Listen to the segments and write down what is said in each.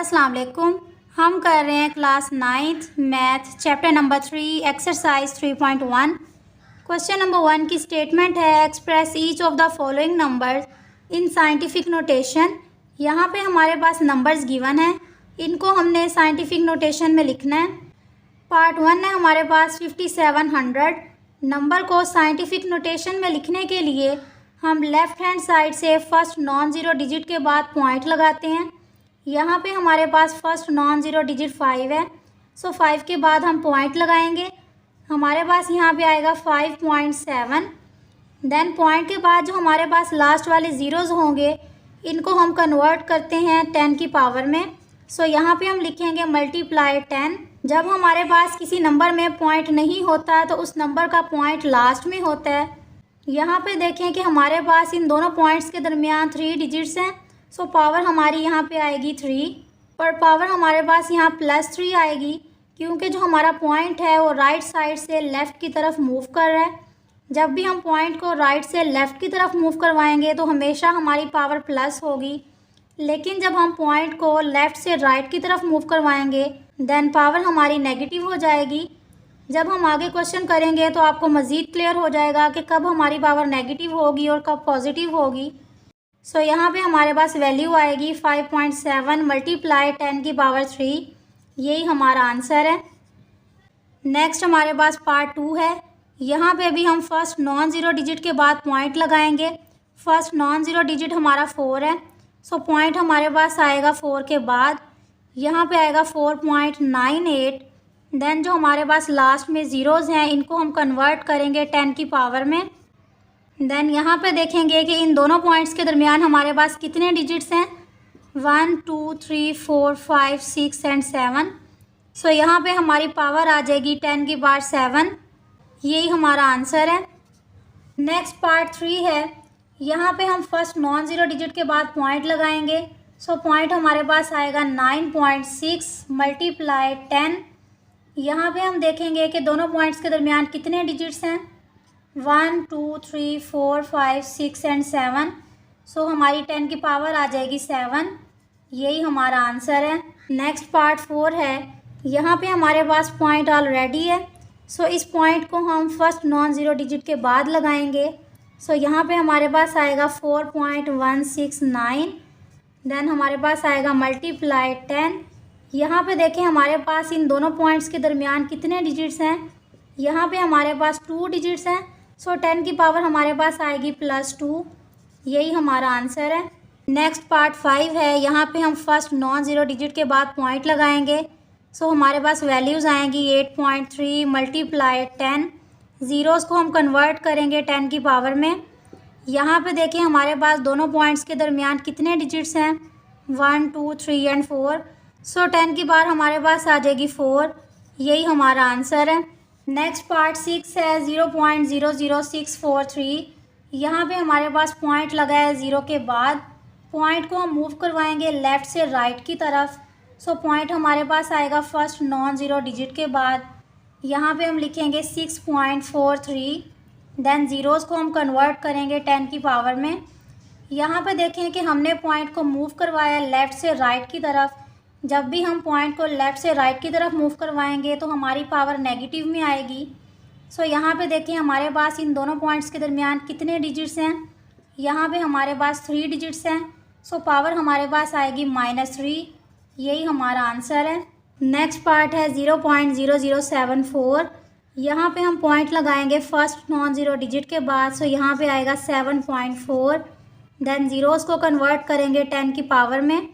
अस्सलाम वालेकुम। हम कर रहे हैं class 9th math chapter number 3 exercise 3.1। Question number 1 की स्टेटमेंट है express each of the following numbers in scientific notation. यहाँ पे हमारे पास नंबर्स गिवन हैं, इनको हमने साइंटिफिक नोटेशन में लिखना है। पार्ट 1 है हमारे पास 5700। नंबर को साइंटिफिक नोटेशन में लिखने के लिए हम लेफ़्ट हैंड साइड से फर्स्ट नॉन ज़ीरो डिजिट के बाद पॉइंट लगाते हैं। यहाँ पे हमारे पास फर्स्ट नॉन ज़ीरो डिजिट 5 है, सो 5 के बाद हम पॉइंट लगाएंगे। हमारे पास यहाँ पे आएगा 5.7। देन पॉइंट के बाद जो हमारे पास लास्ट वाले ज़ीरोज़ होंगे इनको हम कन्वर्ट करते हैं 10 की पावर में। सो यहाँ पे हम लिखेंगे मल्टीप्लाई 10। जब हमारे पास किसी नंबर में पॉइंट नहीं होता तो उस नंबर का पॉइंट लास्ट में होता है। यहाँ पे देखें कि हमारे पास इन दोनों पॉइंट्स के दरमियान 3 डिजिट्स हैं, सो पावर हमारी यहाँ पे आएगी 3 और पावर हमारे पास यहाँ +3 आएगी, क्योंकि जो हमारा पॉइंट है वो राइट साइड से लेफ़्ट की तरफ मूव कर रहा है। जब भी हम पॉइंट को राइट से लेफ़्ट की तरफ मूव करवाएंगे तो हमेशा हमारी पावर प्लस होगी, लेकिन जब हम पॉइंट को लेफ़्ट से राइट की तरफ मूव करवाएंगे देन पावर हमारी नेगेटिव हो जाएगी। जब हम आगे क्वेश्चन करेंगे तो आपको मज़ीद क्लियर हो जाएगा कि कब हमारी पावर नेगेटिव होगी और कब पॉजिटिव होगी। सो यहाँ पे हमारे पास वैल्यू आएगी 5.7 मल्टीप्लाई 10 की पावर 3। यही हमारा आंसर है। नेक्स्ट हमारे पास पार्ट 2 है। यहाँ पे भी हम फर्स्ट नॉन ज़ीरो डिजिट के बाद पॉइंट लगाएंगे। फर्स्ट नॉन ज़ीरो डिजिट हमारा 4 है, सो पॉइंट हमारे पास आएगा 4 के बाद। यहाँ पे आएगा 4.98। देन जो हमारे पास लास्ट में ज़ीरोज़ हैं इनको हम कन्वर्ट करेंगे 10 की पावर में। देन यहाँ पे देखेंगे कि इन दोनों पॉइंट्स के दरमियान हमारे पास कितने डिजिट्स हैं, 1 2 3 4 5 6 एंड 7। सो यहाँ पे हमारी पावर आ जाएगी 10 की पावर 7। यही हमारा आंसर है। नेक्स्ट पार्ट 3 है। यहाँ पे हम फर्स्ट नॉन ज़ीरो डिजिट के बाद पॉइंट लगाएंगे। सो पॉइंट हमारे पास आएगा 9.6 मल्टीप्लाई 10। यहाँ पे हम देखेंगे कि दोनों पॉइंट्स के दरमियान कितने डिजिट्स हैं, 1 2 3 4 5 6 एंड 7। सो हमारी 10 की पावर आ जाएगी 7। यही हमारा आंसर है। नेक्स्ट पार्ट 4 है। यहाँ पे हमारे पास पॉइंट ऑलरेडी है, सो इस पॉइंट को हम फर्स्ट नॉन ज़ीरो डिजिट के बाद लगाएंगे। सो यहाँ पे हमारे पास आएगा 4.169। देन हमारे पास आएगा मल्टीप्लाई 10। यहाँ पे देखें हमारे पास इन दोनों पॉइंट्स के दरमियान कितने डिजिट्स हैं, यहाँ पे हमारे पास 2 डिजिट्स हैं। सो 10 की पावर हमारे पास आएगी +2। यही हमारा आंसर है। नेक्स्ट पार्ट 5 है। यहाँ पे हम फर्स्ट नॉन ज़ीरो डिजिट के बाद पॉइंट लगाएंगे। सो हमारे पास वैल्यूज़ आएंगी 8.3 मल्टीप्लाई 10। ज़ीरोज़ को हम कन्वर्ट करेंगे 10 की पावर में। यहाँ पे देखें हमारे पास दोनों पॉइंट्स के दरमियान कितने डिजिट्स हैं, 1 2 3 एंड 4। सो 10 की पावर हमारे पास आ जाएगी 4। यही हमारा आंसर है। नेक्स्ट पार्ट 6 है 0.00643। यहाँ पे हमारे पास पॉइंट लगा है 0 के बाद। पॉइंट को हम मूव करवाएंगे लेफ़्ट से राइट की तरफ। सो पॉइंट हमारे पास आएगा फर्स्ट नॉन ज़ीरो डिजिट के बाद। यहाँ पे हम लिखेंगे 6.43। देन ज़ीरोज़ को हम कन्वर्ट करेंगे 10 की पावर में। यहाँ पे देखें कि हमने पॉइंट को मूव करवाया लेफ़्ट से राइट की तरफ। जब भी हम पॉइंट को लेफ़्ट से राइट की तरफ मूव करवाएंगे तो हमारी पावर नेगेटिव में आएगी। सो यहाँ पे देखें हमारे पास इन दोनों पॉइंट्स के दरमियान कितने डिजिट्स हैं, यहाँ पे हमारे पास 3 डिजिट्स हैं। सो पावर हमारे पास आएगी -3। यही हमारा आंसर है। नेक्स्ट पार्ट है 0.0074। यहाँ पे हम पॉइंट लगाएंगे फर्स्ट नॉन ज़ीरो डिजिट के बाद। सो यहाँ पे आएगा 7.4। देन ज़ीरोज़ को कन्वर्ट करेंगे 10 की पावर में।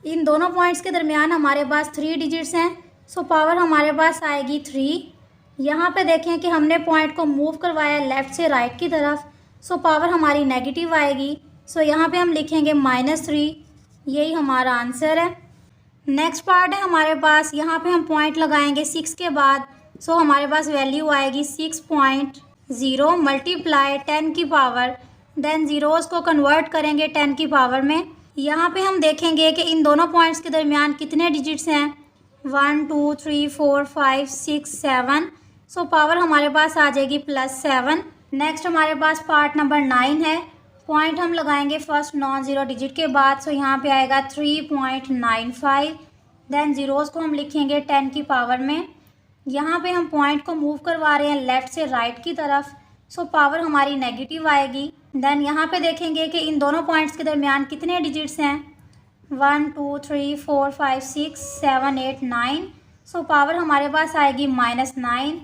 इन दोनों पॉइंट्स के दरमियान हमारे पास 3 डिजिट्स हैं। सो पावर हमारे पास आएगी 3। यहाँ पे देखें कि हमने पॉइंट को मूव करवाया लेफ़्ट से राइट की तरफ। सो पावर हमारी नेगेटिव आएगी। सो यहाँ पे हम लिखेंगे -3। यही हमारा आंसर है। नेक्स्ट पार्ट है हमारे पास। यहाँ पे हम पॉइंट लगाएंगे 6 के बाद। सो हमारे पास वैल्यू आएगी 6.0 मल्टीप्लाई 10 की पावर। देन ज़ीरोज़ को कन्वर्ट करेंगे 10 की पावर में। यहाँ पे हम देखेंगे कि इन दोनों पॉइंट्स के दरमियान कितने डिजिट्स हैं, 1 2 3 4 5 6 7। सो पावर हमारे पास आ जाएगी +7। नेक्स्ट हमारे पास पार्ट नंबर 9 है। पॉइंट हम लगाएंगे फर्स्ट नॉन ज़ीरो डिजिट के बाद। सो यहाँ पे आएगा 3.95। देन ज़ीरोज़ को हम लिखेंगे 10 की पावर में। यहाँ पे हम पॉइंट को मूव करवा रहे हैं लेफ़्ट से राइट की तरफ, सो पावर हमारी नेगेटिव आएगी। देन यहाँ पे देखेंगे कि इन दोनों पॉइंट्स के दरमियान कितने डिजिट्स हैं, 1 2 3 4 5 6 7 8 9, सो पावर हमारे पास आएगी -9।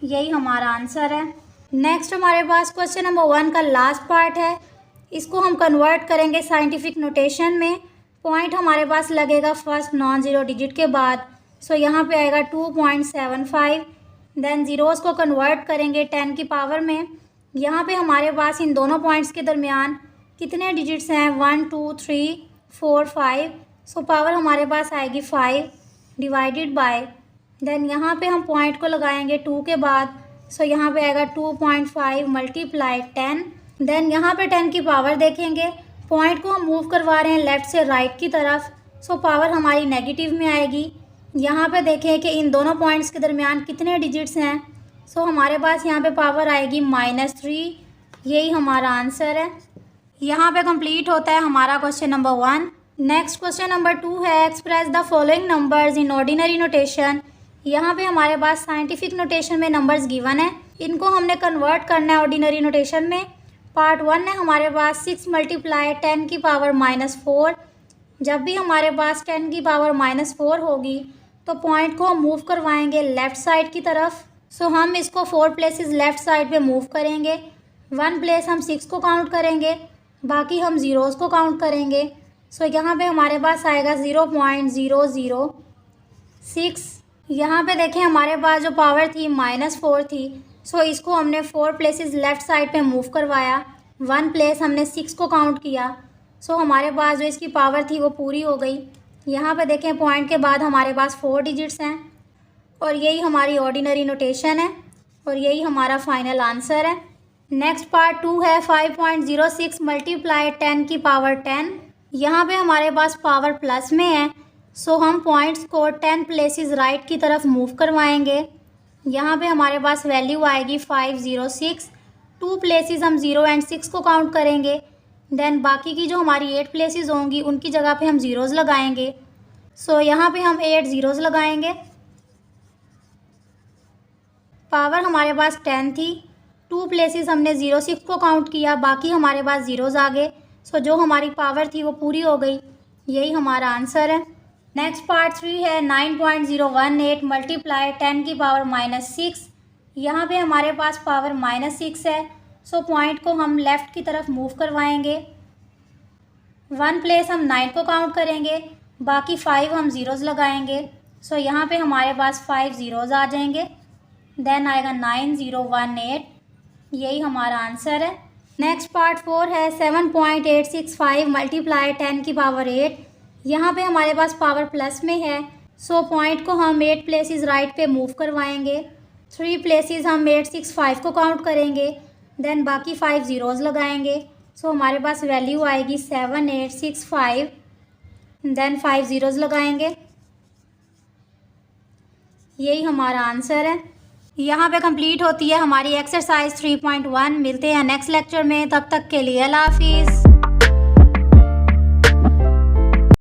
यही हमारा आंसर है। नेक्स्ट हमारे पास क्वेश्चन नंबर 1 का लास्ट पार्ट है। इसको हम कन्वर्ट करेंगे साइंटिफिक नोटेशन में। पॉइंट हमारे पास लगेगा फर्स्ट नॉन ज़ीरो डिजिट के बाद, सो यहाँ पे आएगा 2.75। देन ज़ीरोज़ को कन्वर्ट करेंगे 10 की पावर में। यहाँ पे हमारे पास इन दोनों पॉइंट्स के दरमियान कितने डिजिट्स हैं, 1 2 3 4 5, सो पावर हमारे पास आएगी 5 डिवाइडेड बाय। देन यहाँ पे हम पॉइंट को लगाएंगे 2 के बाद, सो यहाँ पे आएगा 2.5 मल्टीप्लाई 10। देन यहाँ पे 10 की पावर देखेंगे, पॉइंट को हम मूव करवा रहे हैं लेफ़्ट से राइट की तरफ, सो पावर हमारी नेगेटिव में आएगी। यहाँ पे देखें कि इन दोनों पॉइंट्स के दरमियान कितने डिजिट्स हैं, सो हमारे पास यहाँ पे पावर आएगी -3। यही हमारा आंसर है। यहाँ पे कंप्लीट होता है हमारा question number 1। Next question number 2 है, express the following numbers in ordinary notation. यहाँ पे हमारे पास साइंटिफिक नोटेशन में नंबर्स गिवन है, इनको हमने कन्वर्ट करना है ऑर्डिनरी नोटेशन में। पार्ट 1 है हमारे पास 6 मल्टीप्लाई 10 की पावर -4। जब भी हमारे पास 10 की पावर -4 होगी तो पॉइंट को हम मूव करवाएंगे लेफ़्ट साइड की तरफ, सो हम इसको 4 प्लेसेस लेफ़्ट साइड पे मूव करेंगे। 1 प्लेस हम 6 को काउंट करेंगे, बाकी हम ज़ीरोज़ को काउंट करेंगे। सो यहाँ पे हमारे पास आएगा 0.006। यहाँ पे देखें हमारे पास जो पावर थी -4 थी, सो इसको हमने 4 प्लेसेस लेफ़्ट साइड पे मूव करवाया। 1 प्लेस हमने 6 को काउंट किया, सो हमारे पास जो इसकी पावर थी वो पूरी हो गई। यहाँ पे देखें पॉइंट के बाद हमारे पास 4 डिजिट्स हैं और यही हमारी ऑर्डिनरी नोटेशन है और यही हमारा फाइनल आंसर है। नेक्स्ट पार्ट 2 है 5.06 मल्टीप्लाई 10 की पावर 10। यहाँ पे हमारे पास पावर प्लस में है, सो हम पॉइंट्स को 10 प्लेसेस राइट की तरफ मूव करवाएंगे। यहाँ पे हमारे पास वैल्यू आएगी 506। 2 प्लेसेस हम 0 एंड 6 को काउंट करेंगे। देन बाकी की जो हमारी 8 प्लेसेस होंगी उनकी जगह पे हम ज़ीरोज़ लगाएंगे। सो यहाँ पे हम 8 ज़ीरोज़ लगाएंगे। पावर हमारे पास 10 थी, 2 प्लेसेस हमने 06 को काउंट किया, बाकी हमारे पास ज़ीरोज़ आ गए। सो जो हमारी पावर थी वो पूरी हो गई। यही हमारा आंसर है। नेक्स्ट पार्ट 3 है 9.018 मल्टीप्लाई 10 की पावर -6। यहाँ पे हमारे पास पावर -6 है, सो पॉइंट को हम लेफ़्ट की तरफ मूव करवाएंगे। 1 प्लेस हम 9 को काउंट करेंगे, बाकी 5 हम ज़ीरोज़ लगाएंगे। सो यहाँ पे हमारे पास 5 ज़ीरोज़ आ जाएंगे। देन आएगा 9018। यही हमारा आंसर है। नेक्स्ट पार्ट 4 है 7.865 मल्टीप्लाई 10 की पावर 8। यहाँ पे हमारे पास पावर प्लस में है, सो पॉइंट को हम 8 प्लेसेस राइट पे मूव करवाएंगे। 3 प्लेसेस हम 865 को काउंट करेंगे, देन बाकी 5 ज़ीरोज़ लगाएंगे। सो हमारे पास वैल्यू आएगी 7865। देन 5 ज़ीरोज़ लगाएंगे। यही हमारा आंसर है। यहाँ पे कंप्लीट होती है हमारी एक्सरसाइज 3.1। मिलते हैं नेक्स्ट लेक्चर में, तब तक के लिए अल्लाह हाफिज़।